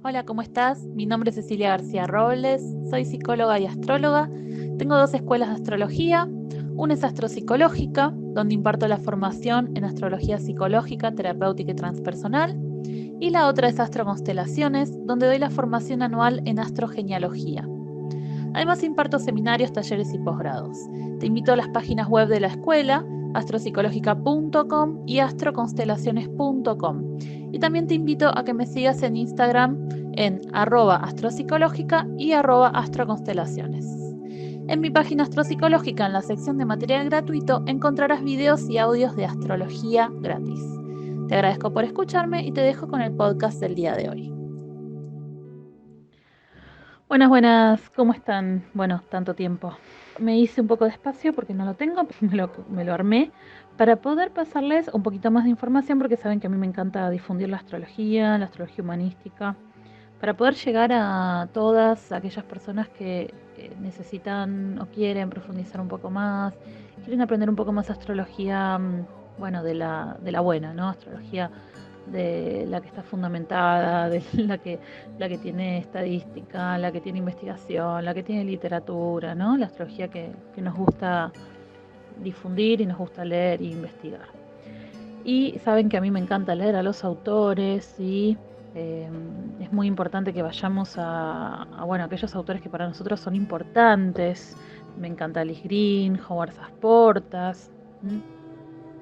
Hola, ¿cómo estás? Mi nombre es Cecilia García Robles, soy psicóloga y astróloga. Tengo dos escuelas de astrología. Una es astropsicológica, donde imparto la formación en astrología psicológica, terapéutica y transpersonal. Y la otra es astroconstelaciones, donde doy la formación anual en astrogenealogía. Además imparto seminarios, talleres y posgrados. Te invito a las páginas web de la escuela, astropsicológica.com y astroconstelaciones.com. Y también te invito a que me sigas en Instagram en @astropsicológica y @astroconstelaciones. En mi página Astropsicológica, en la sección de material gratuito, encontrarás videos y audios de astrología gratis. Te agradezco por escucharme y te dejo con el podcast del día de hoy. Buenas, buenas, ¿cómo están? Bueno, tanto tiempo. Me hice un poco de espacio porque no lo tengo, me lo armé para poder pasarles un poquito más de información porque saben que a mí me encanta difundir la astrología humanística, para poder llegar a todas aquellas personas que necesitan o quieren profundizar un poco más, quieren aprender un poco más astrología, bueno, de la buena, ¿no? Astrología de la que está fundamentada, de la que tiene estadística, la que tiene investigación, la que tiene literatura, ¿no? La astrología que nos gusta difundir y nos gusta leer e investigar. Y saben que a mí me encanta leer a los autores y es muy importante que vayamos bueno, aquellos autores que para nosotros son importantes. Me encanta Alice Green, Howard Portas.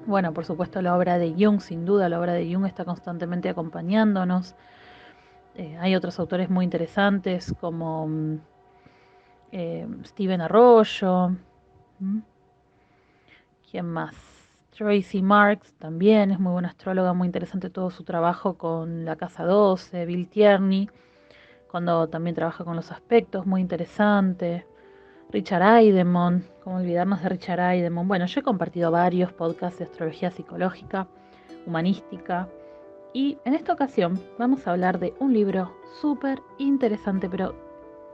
Bueno, por supuesto la obra de Jung, sin duda la obra de Jung está constantemente acompañándonos. Hay otros autores muy interesantes como Stephen Arroyo. ¿Quién más? Tracy Marks también es muy buena astróloga, muy interesante todo su trabajo con la Casa 12, Bill Tierney, cuando también trabaja con los aspectos, muy interesante. Richard Idemont, cómo olvidarnos de Richard Idemont. Bueno, yo he compartido varios podcasts de astrología psicológica, humanística, y en esta ocasión vamos a hablar de un libro súper interesante, pero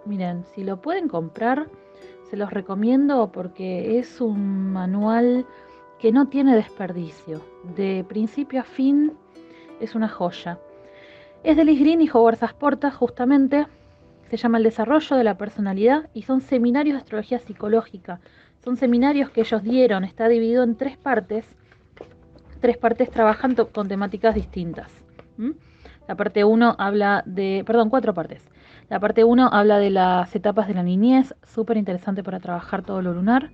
miren, si lo pueden comprar, se los recomiendo porque es un manual que no tiene desperdicio. De principio a fin es una joya. Es de Liz Green y Howard Portas, justamente. Se llama El desarrollo de la personalidad y son seminarios de astrología psicológica. Son seminarios que ellos dieron, está dividido en tres partes trabajando con temáticas distintas. La parte 1 habla de, perdón, 4 partes. La parte 1 habla de las etapas de la niñez, súper interesante para trabajar todo lo lunar.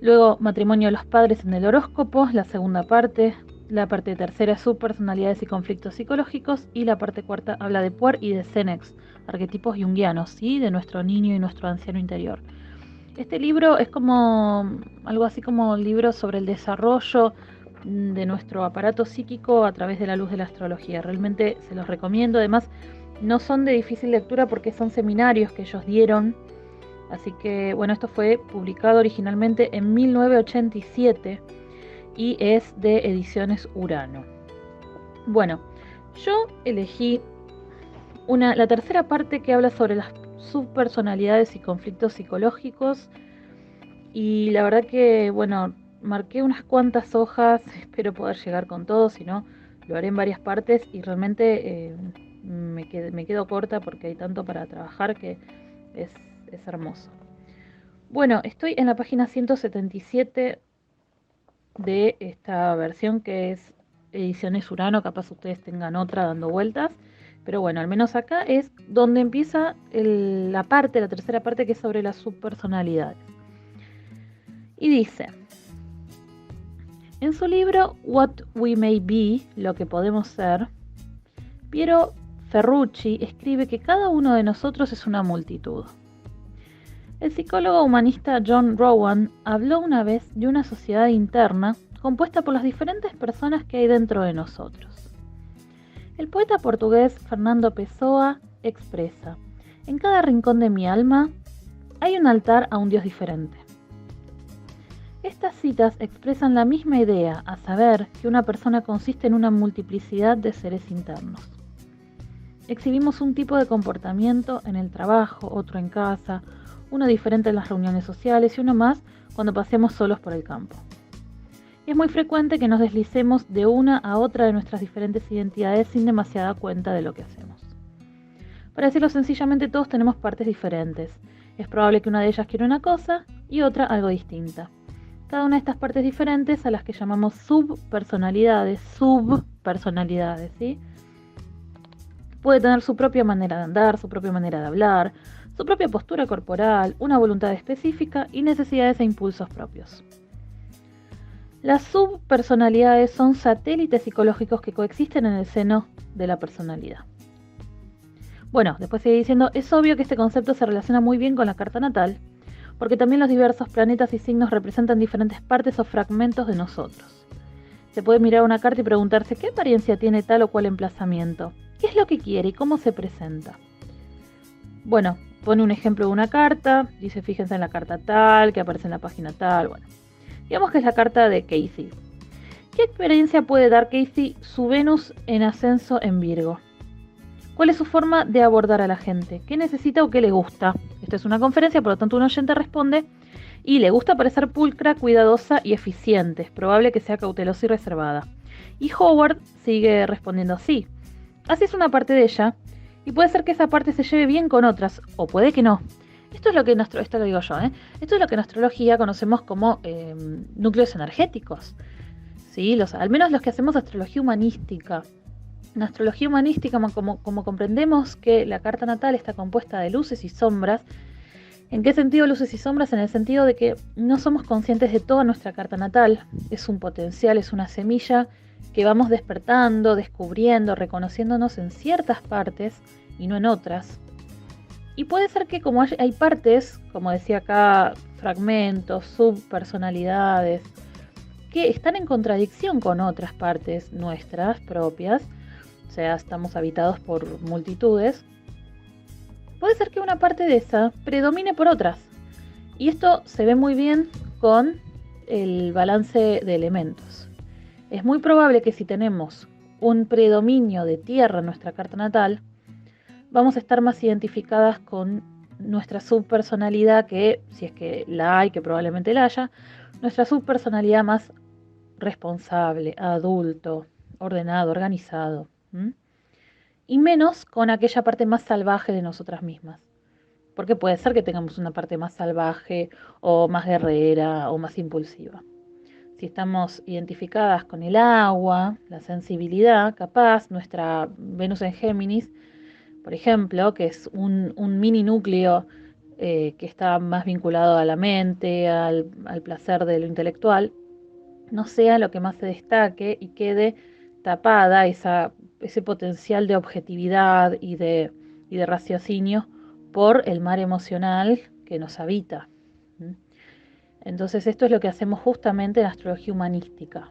Luego, matrimonio de los padres en el horóscopo, la segunda parte. La parte tercera es subpersonalidades y conflictos psicológicos. Y la parte cuarta habla de Puer y de Senex, arquetipos junguianos, ¿sí? De nuestro niño y nuestro anciano interior. Este libro es como algo así como un libro sobre el desarrollo de nuestro aparato psíquico a través de la luz de la astrología. Realmente se los recomiendo. Además, no son de difícil lectura porque son seminarios que ellos dieron. Así que, bueno, esto fue publicado originalmente en 1987 y es de Ediciones Urano. Bueno, yo elegí la tercera parte que habla sobre las subpersonalidades y conflictos psicológicos. Y la verdad que, bueno, marqué unas cuantas hojas, espero poder llegar con todo, si no, lo haré en varias partes y realmente me quedo corta porque hay tanto para trabajar que es hermoso. Bueno, estoy en la página 177 de esta versión que es Ediciones Urano, capaz ustedes tengan otra dando vueltas, pero bueno, al menos acá es donde empieza la tercera parte que es sobre las subpersonalidades. Y dice, en su libro What We May Be, lo que podemos ser, Piero Ferrucci escribe que cada uno de nosotros es una multitud. El psicólogo humanista John Rowan habló una vez de una sociedad interna compuesta por las diferentes personas que hay dentro de nosotros. El poeta portugués Fernando Pessoa expresa, en cada rincón de mi alma hay un altar a un Dios diferente. Estas citas expresan la misma idea, a saber, que una persona consiste en una multiplicidad de seres internos. Exhibimos un tipo de comportamiento en el trabajo, otro en casa, uno diferente en las reuniones sociales y uno más cuando paseamos solos por el campo. Es muy frecuente que nos deslicemos de una a otra de nuestras diferentes identidades sin demasiada cuenta de lo que hacemos. Para decirlo sencillamente, todos tenemos partes diferentes. Es probable que una de ellas quiera una cosa y otra algo distinta. Cada una de estas partes diferentes, a las que llamamos subpersonalidades, ¿sí? Puede tener su propia manera de andar, su propia manera de hablar, su propia postura corporal, una voluntad específica y necesidades e impulsos propios. Las subpersonalidades son satélites psicológicos que coexisten en el seno de la personalidad. Bueno, después sigue diciendo, es obvio que este concepto se relaciona muy bien con la carta natal, porque también los diversos planetas y signos representan diferentes partes o fragmentos de nosotros. Se puede mirar una carta y preguntarse qué apariencia tiene tal o cual emplazamiento, qué es lo que quiere y cómo se presenta. Bueno, pone un ejemplo de una carta, dice fíjense en la carta tal, que aparece en la página tal, bueno. Digamos que es la carta de Casey. ¿Qué experiencia puede dar Casey su Venus en ascenso en Virgo? ¿Cuál es su forma de abordar a la gente? ¿Qué necesita o qué le gusta? Esta es una conferencia, por lo tanto un oyente responde y le gusta parecer pulcra, cuidadosa y eficiente. Es probable que sea cautelosa y reservada. Y Howard sigue respondiendo así. Así es una parte de ella y puede ser que esa parte se lleve bien con otras o puede que no. Esto es lo que esto lo digo yo, Esto es lo que en astrología conocemos como núcleos energéticos. ¿Sí? Al menos los que hacemos astrología humanística. En astrología humanística, como comprendemos que la carta natal está compuesta de luces y sombras, ¿en qué sentido luces y sombras? En el sentido de que no somos conscientes de toda nuestra carta natal. Es un potencial, es una semilla que vamos despertando, descubriendo, reconociéndonos en ciertas partes y no en otras. Y puede ser que como hay partes, como decía acá, fragmentos, subpersonalidades, que están en contradicción con otras partes nuestras propias, o sea, estamos habitados por multitudes, puede ser que una parte de esa predomine por otras. Y esto se ve muy bien con el balance de elementos. Es muy probable que si tenemos un predominio de tierra en nuestra carta natal, vamos a estar más identificadas con nuestra subpersonalidad, que si es que la hay, que probablemente la haya, nuestra subpersonalidad más responsable, adulto, ordenado, organizado. Y menos con aquella parte más salvaje de nosotras mismas. Porque puede ser que tengamos una parte más salvaje o más guerrera o más impulsiva. Si estamos identificadas con el agua, la sensibilidad, capaz nuestra Venus en Géminis, por ejemplo, que es un mini núcleo que está más vinculado a la mente, al placer de lo intelectual, no sea lo que más se destaque y quede tapada ese potencial de objetividad y de raciocinio por el mar emocional que nos habita. Entonces esto es lo que hacemos justamente en astrología humanística.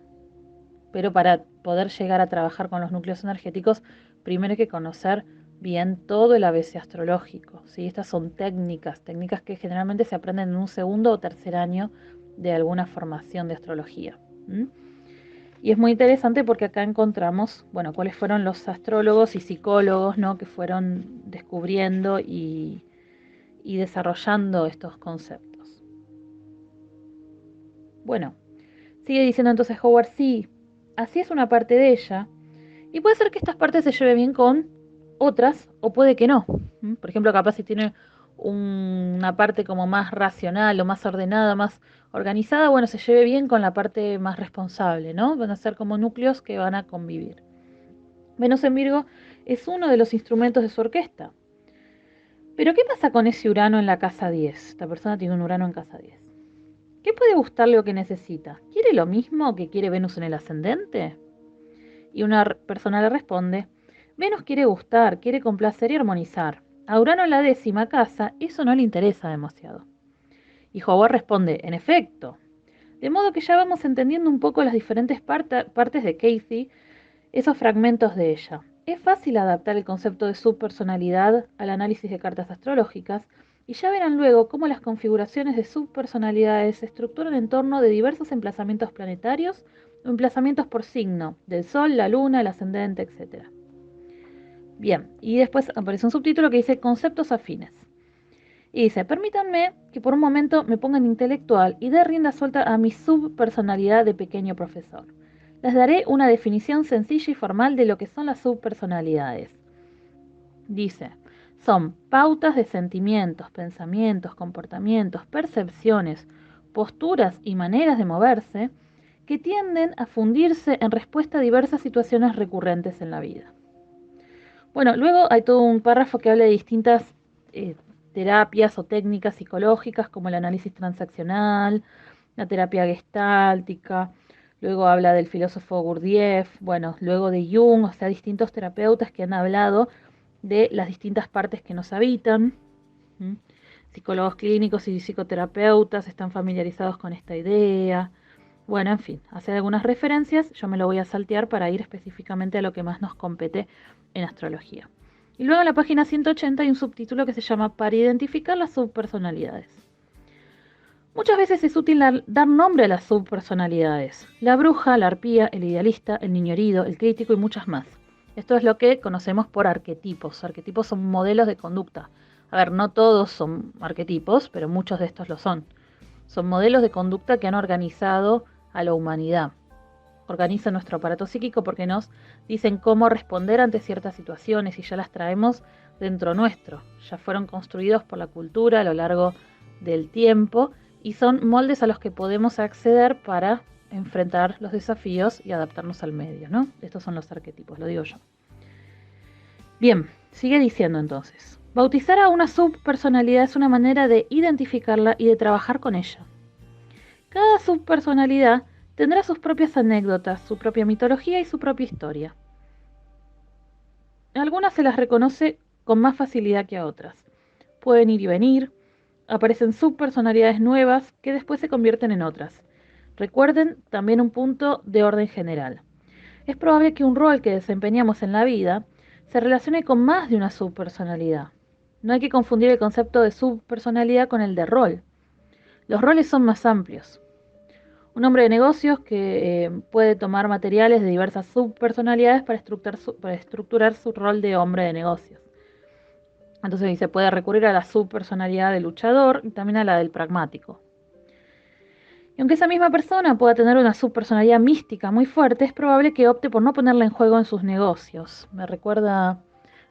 Pero para poder llegar a trabajar con los núcleos energéticos, primero hay que conocer bien todo el ABC astrológico, ¿sí? Estas son técnicas que generalmente se aprenden en un segundo o tercer año de alguna formación de astrología. Y es muy interesante porque acá encontramos, bueno, cuáles fueron los astrólogos y psicólogos, ¿no?, que fueron descubriendo y desarrollando estos conceptos. Bueno, sigue diciendo entonces Howard, sí, así es una parte de ella, y puede ser que estas partes se lleve bien con otras, o puede que no. Por ejemplo, capaz si tiene una parte como más racional o más ordenada, más organizada, bueno, se lleve bien con la parte más responsable, ¿no? Van a ser como núcleos que van a convivir. Venus en Virgo es uno de los instrumentos de su orquesta. Pero ¿qué pasa con ese Urano en la casa 10? Esta persona tiene un Urano en casa 10. ¿Qué puede gustarle o qué necesita? ¿Quiere lo mismo que quiere Venus en el ascendente? Y una persona le responde, Venus quiere gustar, quiere complacer y armonizar. A Urano en la 10ª casa eso no le interesa demasiado. Y Howard responde, en efecto. De modo que ya vamos entendiendo un poco las diferentes partes de Casey, esos fragmentos de ella. Es fácil adaptar el concepto de subpersonalidad al análisis de cartas astrológicas, y ya verán luego cómo las configuraciones de subpersonalidades se estructuran en torno de diversos emplazamientos planetarios o emplazamientos por signo, del Sol, la Luna, el ascendente, etc. Bien, y después aparece un subtítulo que dice conceptos afines. Y dice, permítanme que por un momento me ponga en intelectual y dé rienda suelta a mi subpersonalidad de pequeño profesor. Les daré una definición sencilla y formal de lo que son las subpersonalidades. Dice, Son pautas de sentimientos, pensamientos, comportamientos, percepciones, posturas y maneras de moverse que tienden a fundirse en respuesta a diversas situaciones recurrentes en la vida. Bueno, luego hay todo un párrafo que habla de distintas terapias o técnicas psicológicas como el análisis transaccional, la terapia gestáltica, luego habla del filósofo Gurdjieff, bueno, luego de Jung, o sea, distintos terapeutas que han hablado de las distintas partes que nos habitan. Psicólogos clínicos y psicoterapeutas están familiarizados con esta idea. Bueno, en fin, hace algunas referencias, yo me lo voy a saltear para ir específicamente a lo que más nos compete en astrología. Y luego en la página 180 hay un subtítulo que se llama Para identificar las subpersonalidades. Muchas veces es útil dar nombre a las subpersonalidades. La bruja, la arpía, el idealista, el niño herido, el crítico y muchas más. Esto es lo que conocemos por arquetipos. Arquetipos son modelos de conducta. A ver, no todos son arquetipos, pero muchos de estos lo son. Son modelos de conducta que han organizado a la humanidad. Organizan nuestro aparato psíquico porque nos dicen cómo responder ante ciertas situaciones y ya las traemos dentro nuestro. Ya fueron construidos por la cultura a lo largo del tiempo y son moldes a los que podemos acceder para enfrentar los desafíos y adaptarnos al medio, ¿no? Estos son los arquetipos, lo digo yo. Bien, sigue diciendo entonces. Bautizar a una subpersonalidad es una manera de identificarla y de trabajar con ella. Cada subpersonalidad tendrá sus propias anécdotas, su propia mitología y su propia historia. A algunas se las reconoce con más facilidad que a otras. Pueden ir y venir, aparecen subpersonalidades nuevas que después se convierten en otras. Recuerden también un punto de orden general. Es probable que un rol que desempeñamos en la vida se relacione con más de una subpersonalidad. No hay que confundir el concepto de subpersonalidad con el de rol. Los roles son más amplios. Un hombre de negocios que puede tomar materiales de diversas subpersonalidades para estructurar su rol de hombre de negocios. Entonces se puede recurrir a la subpersonalidad del luchador y también a la del pragmático. Y aunque esa misma persona pueda tener una subpersonalidad mística muy fuerte, es probable que opte por no ponerla en juego en sus negocios. Me recuerda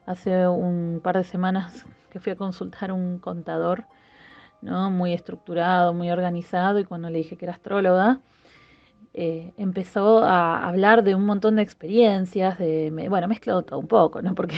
hace un par de semanas que fui a consultar a un contador, ¿no? Muy estructurado, muy organizado, y cuando le dije que era astróloga, empezó a hablar de un montón de experiencias, bueno, mezclado todo un poco, ¿no? Porque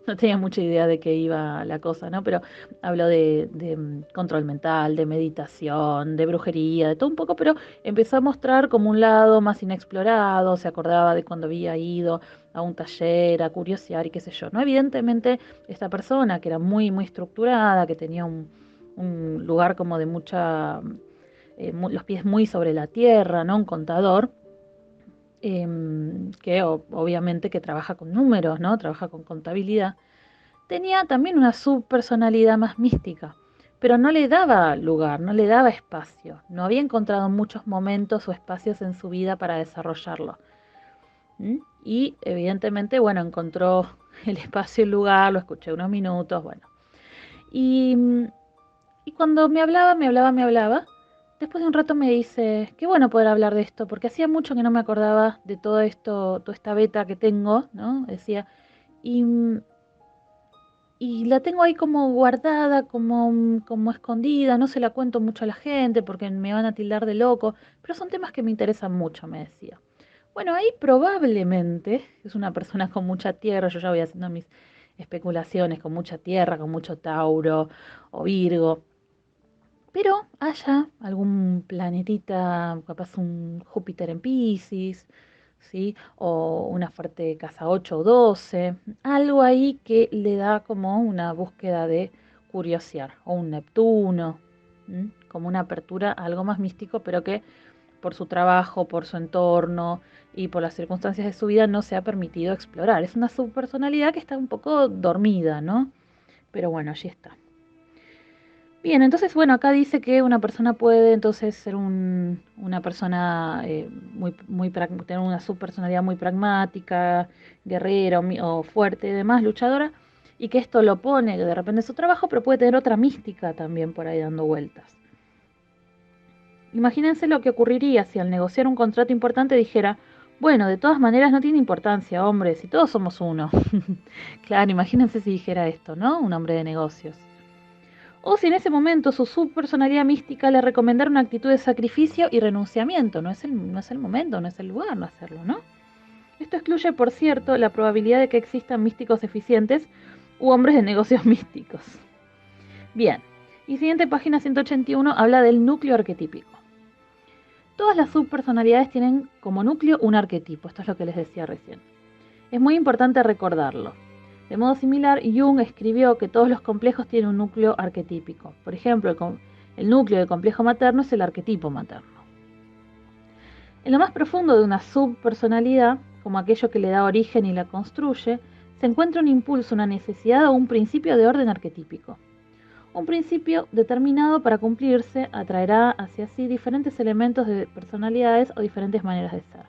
no tenía mucha idea de qué iba la cosa, ¿no? Pero habló de control mental, de meditación, de brujería, de todo un poco, pero empezó a mostrar como un lado más inexplorado, se acordaba de cuando había ido a un taller, a curiosear y qué sé yo, ¿no? Evidentemente, esta persona que era muy, muy estructurada, que tenía un lugar como de mucha... los pies muy sobre la tierra, ¿no? Un contador, que obviamente que trabaja con números, ¿no? Trabaja con contabilidad. Tenía también una subpersonalidad más mística, pero no le daba lugar, no le daba espacio. No había encontrado muchos momentos o espacios en su vida para desarrollarlo. Y evidentemente, bueno, encontró el espacio y el lugar, lo escuché unos minutos, bueno. Y cuando me hablaba, después de un rato me dice, qué bueno poder hablar de esto, porque hacía mucho que no me acordaba de todo esto, toda esta beta que tengo, ¿no? Decía, y, y la tengo ahí como guardada, como escondida, no se la cuento mucho a la gente porque me van a tildar de loco, pero son temas que me interesan mucho, me decía. Bueno, ahí probablemente es una persona con mucha tierra, yo ya voy haciendo mis especulaciones, con mucha tierra, con mucho Tauro o Virgo. Pero haya algún planetita, capaz un Júpiter en Piscis, ¿sí? O una fuerte casa 8 o 12, algo ahí que le da como una búsqueda de curiosear, o un Neptuno, como una apertura a algo más místico, pero que por su trabajo, por su entorno y por las circunstancias de su vida no se ha permitido explorar. Es una subpersonalidad que está un poco dormida, ¿no? Pero bueno, allí está. Bien, entonces, bueno, acá dice que una persona puede entonces ser una persona tener una subpersonalidad muy pragmática, guerrera o fuerte y demás, luchadora, y que esto lo pone de repente en su trabajo, pero puede tener otra mística también por ahí dando vueltas. Imagínense lo que ocurriría si al negociar un contrato importante dijera, Bueno, de todas maneras no tiene importancia, hombre, si todos somos uno. Claro, imagínense si dijera esto, ¿no? Un hombre de negocios. O si en ese momento su subpersonalidad mística le recomendara una actitud de sacrificio y renunciamiento. No es el momento, no es el lugar no hacerlo, ¿no? Esto excluye, por cierto, la probabilidad de que existan místicos eficientes u hombres de negocios místicos. Bien, y siguiente página 181 habla del núcleo arquetípico. Todas las subpersonalidades tienen como núcleo un arquetipo, esto es lo que les decía recién. Es muy importante recordarlo. De modo similar, Jung escribió que todos los complejos tienen un núcleo arquetípico. Por ejemplo, el núcleo del complejo materno es el arquetipo materno. En lo más profundo de una subpersonalidad, como aquello que le da origen y la construye, se encuentra un impulso, una necesidad o un principio de orden arquetípico. Un principio determinado para cumplirse atraerá hacia sí diferentes elementos de personalidades o diferentes maneras de ser.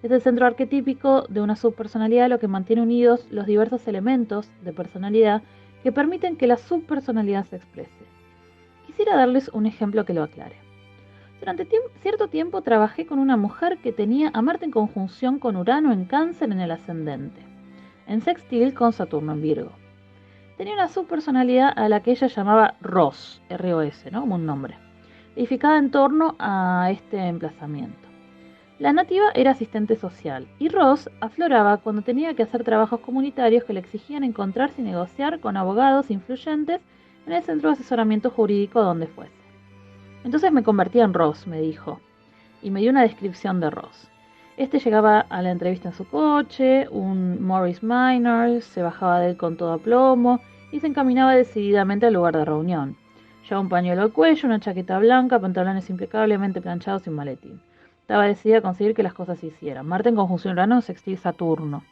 Es el centro arquetípico de una subpersonalidad lo que mantiene unidos los diversos elementos de personalidad que permiten que la subpersonalidad se exprese. Quisiera darles un ejemplo que lo aclare. Durante cierto tiempo trabajé con una mujer que tenía a Marte en conjunción con Urano en Cáncer en el ascendente, en sextil con Saturno en Virgo. Tenía una subpersonalidad a la que ella llamaba Ross, R-O-S, ¿no? Como un nombre, edificada en torno a este emplazamiento. La nativa era asistente social y Ross afloraba cuando tenía que hacer trabajos comunitarios que le exigían encontrarse y negociar con abogados influyentes en el centro de asesoramiento jurídico donde fuese. Entonces me convertí en Ross, me dijo, y me dio una descripción de Ross. Este llegaba a la entrevista en su coche, un Morris Minor, se bajaba de él con todo aplomo y se encaminaba decididamente al lugar de reunión. Llevaba un pañuelo al cuello, una chaqueta blanca, pantalones impecablemente planchados y un maletín. Estaba decidida a conseguir que las cosas se hicieran. Marte en conjunción Urano, sextil Saturno.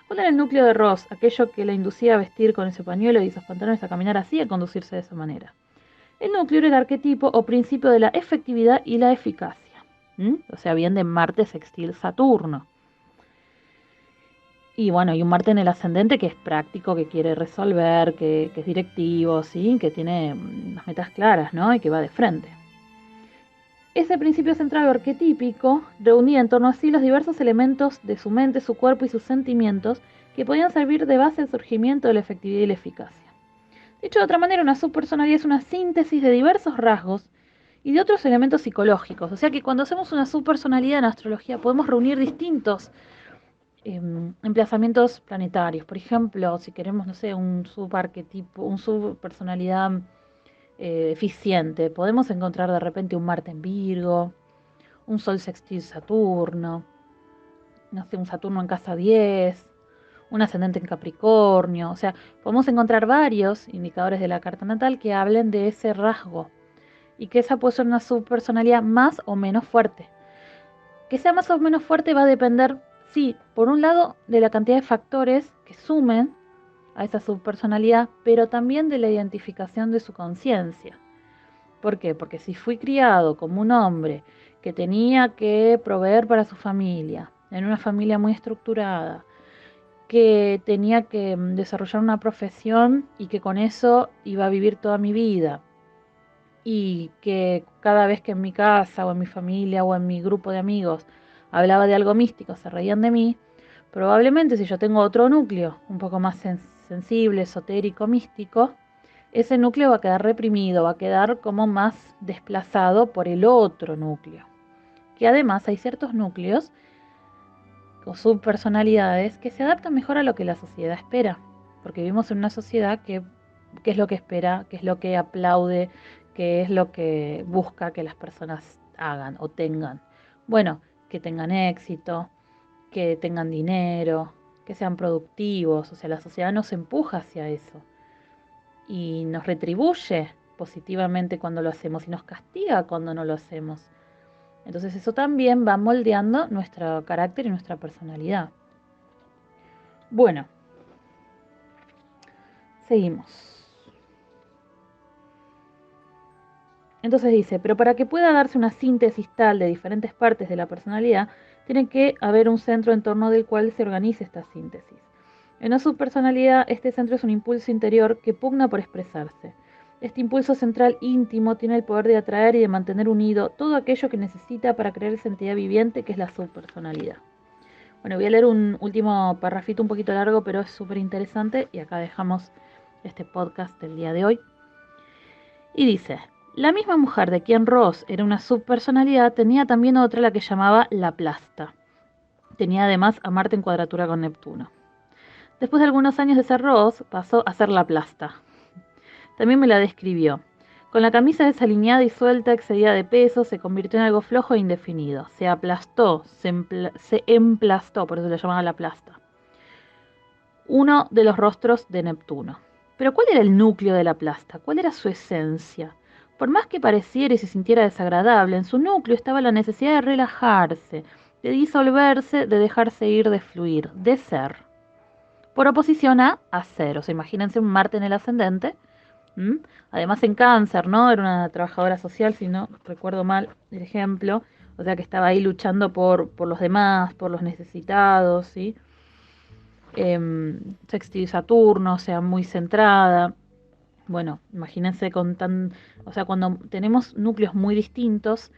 ¿Cuál era el núcleo de Ross? Aquello que la inducía a vestir con ese pañuelo y esos pantalones, a caminar así y a conducirse de esa manera. El núcleo era el arquetipo o principio de la efectividad y la eficacia. O sea, bien de Marte sextil Saturno. Y bueno, y un Marte en el ascendente que es práctico, que quiere resolver, que es directivo, ¿sí? Que tiene unas metas claras, ¿no? Y que va de frente. Ese principio central o arquetípico reunía en torno a sí los diversos elementos de su mente, su cuerpo y sus sentimientos que podían servir de base al surgimiento de la efectividad y la eficacia. Dicho de otra manera, una subpersonalidad es una síntesis de diversos rasgos y de otros elementos psicológicos. O sea que cuando hacemos una subpersonalidad en astrología podemos reunir distintos emplazamientos planetarios. Por ejemplo, si queremos, no sé, un subarquetipo, un subpersonalidad eficiente, podemos encontrar de repente un Marte en Virgo, un Sol sextil Saturno, no sé, un Saturno en casa 10, un ascendente en Capricornio. O sea, podemos encontrar varios indicadores de la carta natal que hablen de ese rasgo y que esa puede ser una subpersonalidad más o menos fuerte. Que sea más o menos fuerte va a depender, sí, por un lado, de la cantidad de factores que sumen a esa subpersonalidad, pero también de la identificación de su conciencia. ¿Por qué? Porque si fui criado como un hombre que tenía que proveer para su familia, en una familia muy estructurada, que tenía que desarrollar una profesión y que con eso iba a vivir toda mi vida, y que cada vez que en mi casa o en mi familia o en mi grupo de amigos hablaba de algo místico, se reían de mí, probablemente si yo tengo otro núcleo un poco más sensible, esotérico, místico, ese núcleo va a quedar reprimido, va a quedar como más desplazado por el otro núcleo. Que además hay ciertos núcleos o subpersonalidades que se adaptan mejor a lo que la sociedad espera, porque vivimos en una sociedad que es lo que espera, que es lo que aplaude, que es lo que busca que las personas hagan o tengan. Bueno, que tengan éxito, que tengan dinero, que sean productivos, o sea, la sociedad nos empuja hacia eso y nos retribuye positivamente cuando lo hacemos y nos castiga cuando no lo hacemos. Entonces eso también va moldeando nuestro carácter y nuestra personalidad. Bueno, seguimos. Entonces dice, pero para que pueda darse una síntesis tal de diferentes partes de la personalidad, tiene que haber un centro en torno del cual se organice esta síntesis. En una subpersonalidad, este centro es un impulso interior que pugna por expresarse. Este impulso central íntimo tiene el poder de atraer y de mantener unido todo aquello que necesita para crear esa entidad viviente que es la subpersonalidad. Bueno, voy a leer un último parrafito un poquito largo, pero es súper interesante y acá dejamos este podcast del día de hoy. Y dice, la misma mujer de quien Ross era una subpersonalidad tenía también otra, la que llamaba la Plasta. Tenía además a Marte en cuadratura con Neptuno. Después de algunos años de ser Ross, pasó a ser la Plasta. También me la describió. Con la camisa desalineada y suelta, excedida de peso, se convirtió en algo flojo e indefinido. Se aplastó, se emplastó, por eso le llamaban la plasta. Uno de los rostros de Neptuno. Pero ¿cuál era el núcleo de la plasta? ¿Cuál era su esencia? Por más que pareciera y se sintiera desagradable, en su núcleo estaba la necesidad de relajarse, de disolverse, de dejarse ir, de fluir, de ser. Por oposición a hacer. O sea, imagínense un Marte en el ascendente. ¿Mm? Además en Cáncer, ¿no? Era una trabajadora social, si no recuerdo mal el ejemplo, o sea que estaba ahí luchando por los demás, por los necesitados, ¿sí? Sextil y Saturno, o sea, muy centrada. Bueno, imagínense o sea, cuando tenemos núcleos muy distintos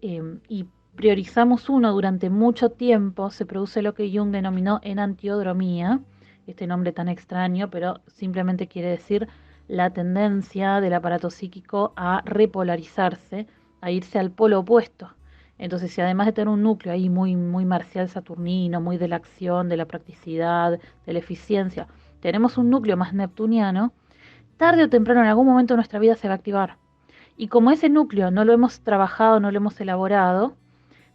y priorizamos uno durante mucho tiempo, se produce lo que Jung denominó enantiodromía, este nombre tan extraño, pero simplemente quiere decir la tendencia del aparato psíquico a repolarizarse, a irse al polo opuesto. Entonces, si además de tener un núcleo ahí muy, muy marcial saturnino, muy de la acción, de la practicidad, de la eficiencia, tenemos un núcleo más neptuniano, tarde o temprano en algún momento de nuestra vida se va a activar. Y como ese núcleo no lo hemos trabajado, no lo hemos elaborado,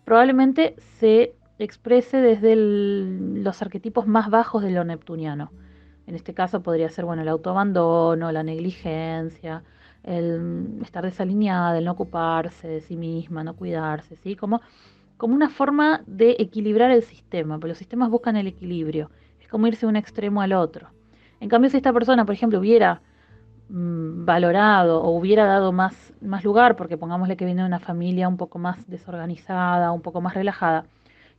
probablemente se exprese desde los arquetipos más bajos de lo neptuniano. En este caso podría ser bueno, el autoabandono, la negligencia, el estar desalineada, el no ocuparse de sí misma, no cuidarse, ¿sí? Como una forma de equilibrar el sistema, porque los sistemas buscan el equilibrio, es como irse de un extremo al otro. En cambio, si esta persona, por ejemplo, hubiera valorado o hubiera dado más lugar, porque pongámosle que viene de una familia un poco más desorganizada, un poco más relajada,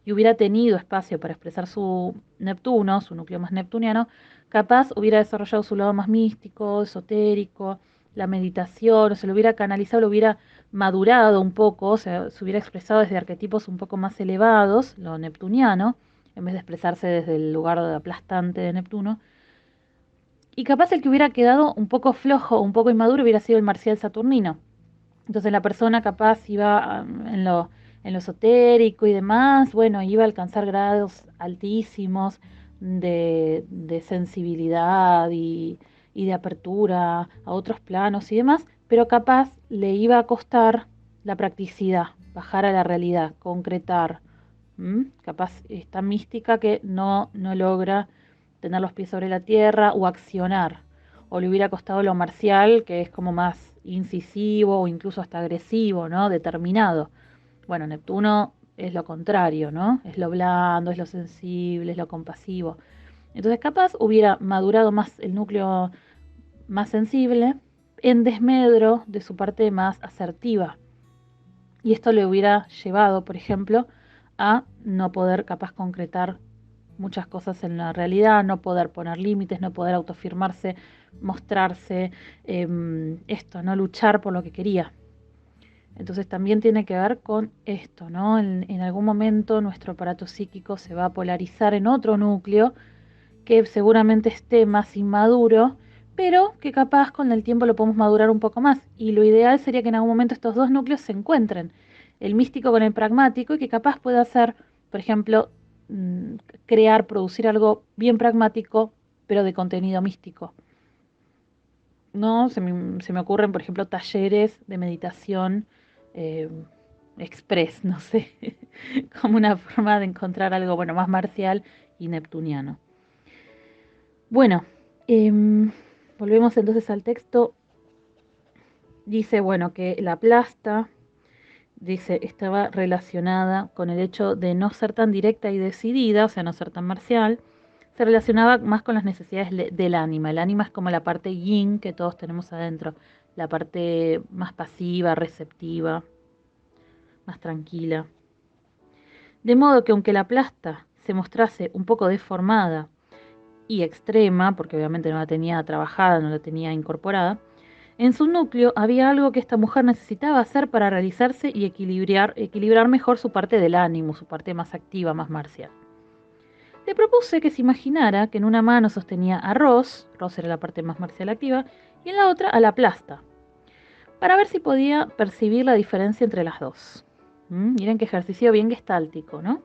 y hubiera tenido espacio para expresar su Neptuno, su núcleo más neptuniano, capaz hubiera desarrollado su lado más místico, esotérico, la meditación, o se lo hubiera canalizado, lo hubiera madurado un poco, o sea, se hubiera expresado desde arquetipos un poco más elevados, lo neptuniano, en vez de expresarse desde el lugar aplastante de Neptuno. Y capaz el que hubiera quedado un poco flojo, un poco inmaduro, hubiera sido el marcial saturnino. Entonces la persona capaz iba en lo esotérico y demás, bueno, iba a alcanzar grados altísimos de sensibilidad y de apertura a otros planos y demás, pero capaz le iba a costar la practicidad, bajar a la realidad, concretar. Capaz esta mística que no logra tener los pies sobre la tierra o accionar, o le hubiera costado lo marcial, que es como más incisivo o incluso hasta agresivo, ¿no? Determinado. Bueno, Neptuno es lo contrario, ¿no? Es lo blando, es lo sensible, es lo compasivo. Entonces capaz hubiera madurado más el núcleo más sensible en desmedro de su parte más asertiva. Y esto le hubiera llevado, por ejemplo, a no poder capaz concretar muchas cosas en la realidad, no poder poner límites, no poder autoafirmarse, mostrarse, esto, no luchar por lo que quería. Entonces también tiene que ver con esto, ¿no? En algún momento nuestro aparato psíquico se va a polarizar en otro núcleo que seguramente esté más inmaduro, pero que capaz con el tiempo lo podemos madurar un poco más. Y lo ideal sería que en algún momento estos dos núcleos se encuentren, el místico con el pragmático, y que capaz pueda hacer, por ejemplo, crear, producir algo bien pragmático, pero de contenido místico. ¿No? Se me ocurren, por ejemplo, talleres de meditación eh, express, no sé, como una forma de encontrar algo, bueno, más marcial y neptuniano. Bueno, volvemos entonces al texto. Dice, bueno, que la plasta, dice, estaba relacionada con el hecho de no ser tan directa y decidida, o sea, no ser tan marcial. Se relacionaba más con las necesidades del ánima. El ánima es como la parte yin que todos tenemos adentro, la parte más pasiva, receptiva, más tranquila. De modo que aunque la plasta se mostrase un poco deformada y extrema, porque obviamente no la tenía trabajada, no la tenía incorporada, en su núcleo había algo que esta mujer necesitaba hacer para realizarse y equilibrar mejor su parte del ánimo, su parte más activa, más marcial. Le propuse que se imaginara que en una mano sostenía a Ross era la parte más marcial activa, y en la otra a la plasta, para ver si podía percibir la diferencia entre las dos. Miren qué ejercicio bien gestáltico, ¿no?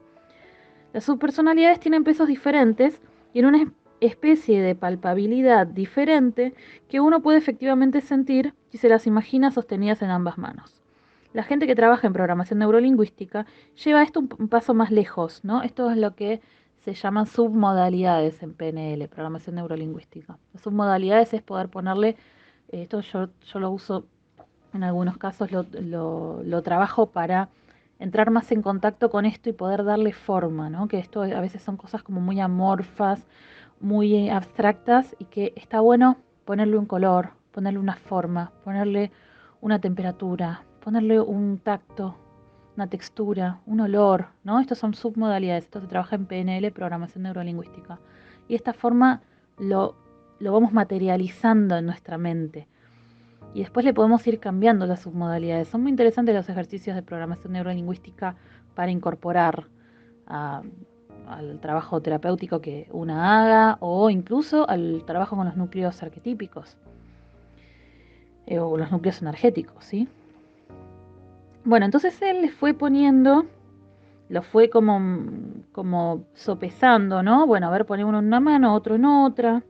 Las subpersonalidades tienen pesos diferentes y en una especie de palpabilidad diferente que uno puede efectivamente sentir si se las imagina sostenidas en ambas manos. La gente que trabaja en programación neurolingüística lleva esto un paso más lejos, ¿no? Esto es lo que se llaman submodalidades en PNL, programación neurolingüística. Las submodalidades es poder ponerle, esto yo lo uso en algunos casos, lo trabajo para entrar más en contacto con esto y poder darle forma, ¿no? Que esto a veces son cosas como muy amorfas, muy abstractas y que está bueno ponerle un color, ponerle una forma, ponerle una temperatura, ponerle un tacto, una textura, un olor, ¿no? Estos son submodalidades, esto se trabaja en PNL, programación neurolingüística. Y de esta forma lo vamos materializando en nuestra mente. Y después le podemos ir cambiando las submodalidades. Son muy interesantes los ejercicios de programación neurolingüística para incorporar al trabajo terapéutico que una haga o incluso al trabajo con los núcleos arquetípicos o los núcleos energéticos, ¿sí? Bueno, entonces él le fue poniendo, lo fue como sopesando, ¿no? Bueno, a ver, pone uno en una mano, otro en otra.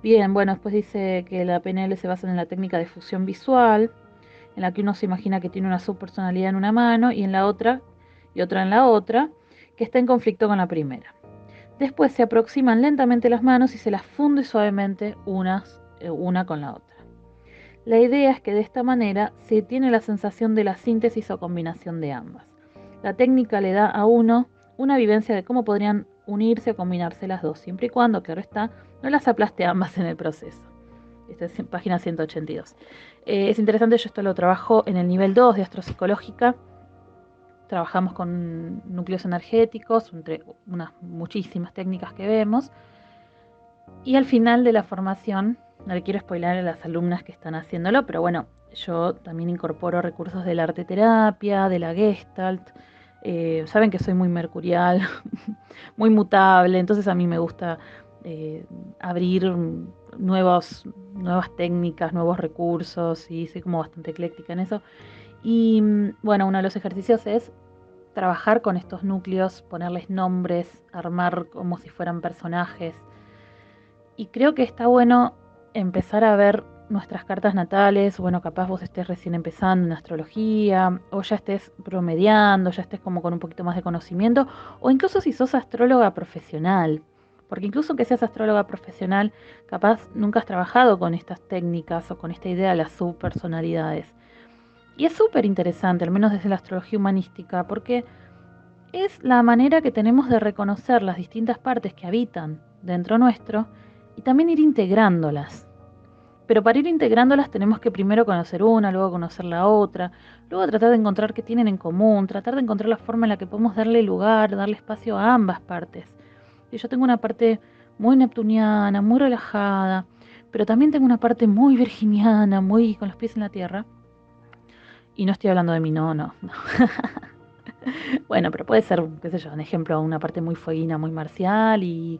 Bien, bueno, después dice que la PNL se basa en la técnica de fusión visual, en la que uno se imagina que tiene una subpersonalidad en una mano y en la otra, y otra en la otra, que está en conflicto con la primera. Después se aproximan lentamente las manos y se las funde suavemente una con la otra. La idea es que de esta manera se tiene la sensación de la síntesis o combinación de ambas. La técnica le da a uno una vivencia de cómo podrían unirse o combinarse las dos, siempre y cuando, claro está, no las aplaste ambas en el proceso. Esta es página 182. Es interesante, yo esto lo trabajo en el nivel 2 de astropsicológica. Trabajamos con núcleos energéticos, entre unas muchísimas técnicas que vemos. Y al final de la formación, no le quiero spoiler a las alumnas que están haciéndolo, pero bueno, yo también incorporo recursos de la arte terapia, de la Gestalt. Saben que soy muy mercurial, muy mutable, entonces a mí me gusta abrir nuevas técnicas, nuevos recursos, y soy como bastante ecléctica en eso. Y bueno, uno de los ejercicios es trabajar con estos núcleos, ponerles nombres, armar como si fueran personajes. Y creo que está bueno empezar a ver nuestras cartas natales. Bueno, capaz vos estés recién empezando en astrología, o ya estés promediando, ya estés como con un poquito más de conocimiento, o incluso si sos astróloga profesional. Porque incluso que seas astróloga profesional, capaz nunca has trabajado con estas técnicas o con esta idea de las subpersonalidades. Y es súper interesante, al menos desde la astrología humanística, porque es la manera que tenemos de reconocer las distintas partes que habitan dentro nuestro y también ir integrándolas. Pero para ir integrándolas tenemos que primero conocer una, luego conocer la otra, luego tratar de encontrar qué tienen en común, tratar de encontrar la forma en la que podemos darle lugar, darle espacio a ambas partes. Y yo tengo una parte muy neptuniana, muy relajada, pero también tengo una parte muy virginiana, muy con los pies en la tierra. Y no estoy hablando de mí, no. Bueno, pero puede ser, qué sé yo, un ejemplo, una parte muy fueguina, muy marcial y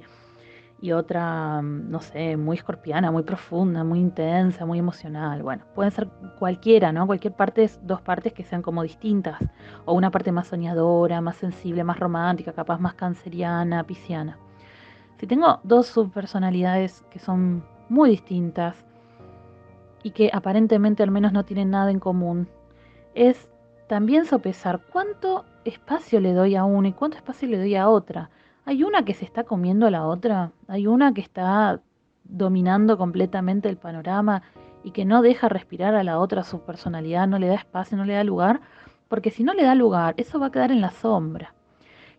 otra, no sé, muy escorpiana, muy profunda, muy intensa, muy emocional. Bueno, pueden ser cualquiera, ¿no? Cualquier parte, dos partes que sean como distintas. O una parte más soñadora, más sensible, más romántica, capaz más canceriana, pisciana. Si tengo dos subpersonalidades que son muy distintas y que aparentemente al menos no tienen nada en común, es también sopesar cuánto espacio le doy a una y cuánto espacio le doy a otra. Hay una que se está comiendo a la otra, hay una que está dominando completamente el panorama y que no deja respirar a la otra su personalidad, no le da espacio, no le da lugar, porque si no le da lugar, eso va a quedar en la sombra.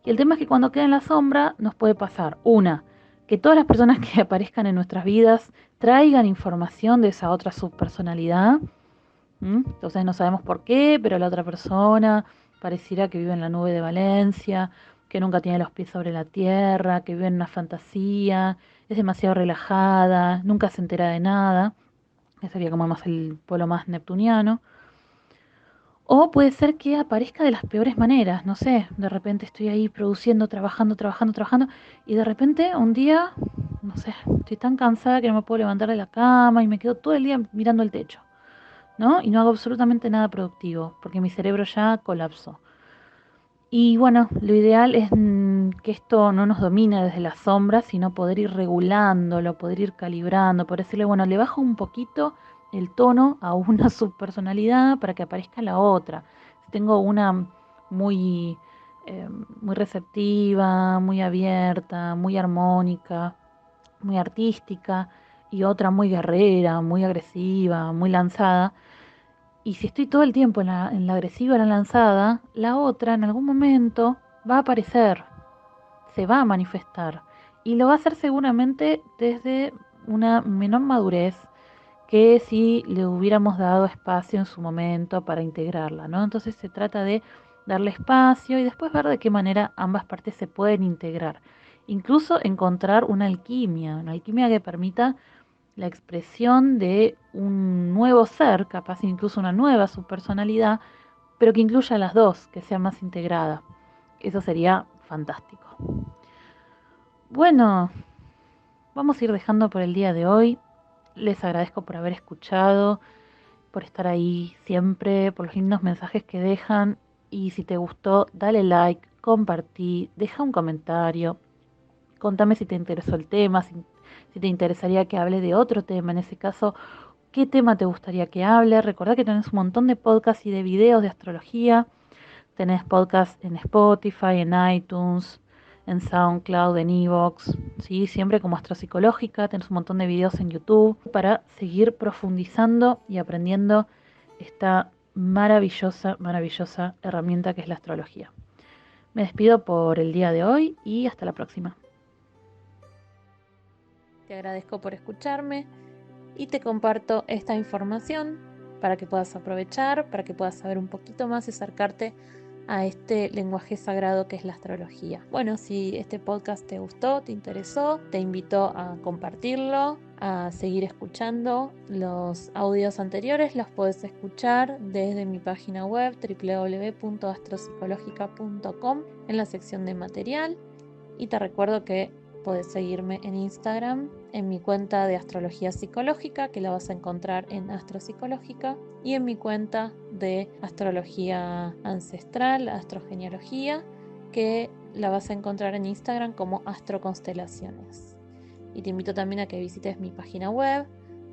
Y el tema es que cuando queda en la sombra nos puede pasar, una, que todas las personas que aparezcan en nuestras vidas traigan información de esa otra subpersonalidad. Entonces no sabemos por qué, pero la otra persona pareciera que vive en la nube de Valencia, que nunca tiene los pies sobre la tierra, que vive en una fantasía, es demasiado relajada, nunca se entera de nada. Ese sería como más el polo más neptuniano. O puede ser que aparezca de las peores maneras, no sé, de repente estoy ahí produciendo, trabajando, y de repente un día, no sé, estoy tan cansada que no me puedo levantar de la cama y me quedo todo el día mirando el techo, ¿no? Y no hago absolutamente nada productivo, porque mi cerebro ya colapsó. Y bueno, lo ideal es que esto no nos domine desde las sombras, sino poder ir regulándolo, poder ir calibrando, poder decirle, bueno, le bajo un poquito el tono a una subpersonalidad para que aparezca la otra. Si tengo una muy, muy receptiva, muy abierta, muy armónica, muy artística, y otra muy guerrera, muy agresiva, muy lanzada, y si estoy todo el tiempo en la agresiva, en la lanzada, la otra en algún momento va a aparecer, se va a manifestar. Y lo va a hacer seguramente desde una menor madurez que si le hubiéramos dado espacio en su momento para integrarla, ¿no? Entonces se trata de darle espacio y después ver de qué manera ambas partes se pueden integrar. Incluso encontrar una alquimia que permita la expresión de un nuevo ser, capaz incluso una nueva subpersonalidad, pero que incluya a las dos, que sea más integrada. Eso sería fantástico. Bueno, vamos a ir dejando por el día de hoy. Les agradezco por haber escuchado, por estar ahí siempre, por los lindos mensajes que dejan. Y si te gustó, dale like, compartí, deja un comentario. Contame si te interesó el tema, si te interesaría que hable de otro tema. En ese caso, ¿qué tema te gustaría que hable? Recordá que tenés un montón de podcasts y de videos de astrología. Tenés podcasts en Spotify, en iTunes, en SoundCloud, en Evox, ¿sí? Siempre como Astropsicológica. Tenés un montón de videos en YouTube para seguir profundizando y aprendiendo esta maravillosa, maravillosa herramienta que es la astrología. Me despido por el día de hoy y hasta la próxima. Te agradezco por escucharme y te comparto esta información para que puedas aprovechar, para que puedas saber un poquito más y acercarte a este lenguaje sagrado que es la astrología. Bueno, si este podcast te gustó, te interesó, te invito a compartirlo, a seguir escuchando. Los audios anteriores los puedes escuchar desde mi página web www.astropsicológica.com en la sección de material, y te recuerdo que puedes seguirme en Instagram, en mi cuenta de astrología psicológica, que la vas a encontrar en Astropsicológica, y en mi cuenta de astrología ancestral, astrogenealogía, que la vas a encontrar en Instagram como astroconstelaciones. Y te invito también a que visites mi página web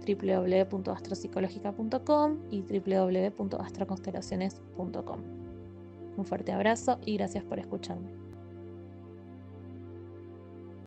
www.astropsicológica.com y www.astroconstelaciones.com. Un fuerte abrazo y gracias por escucharme.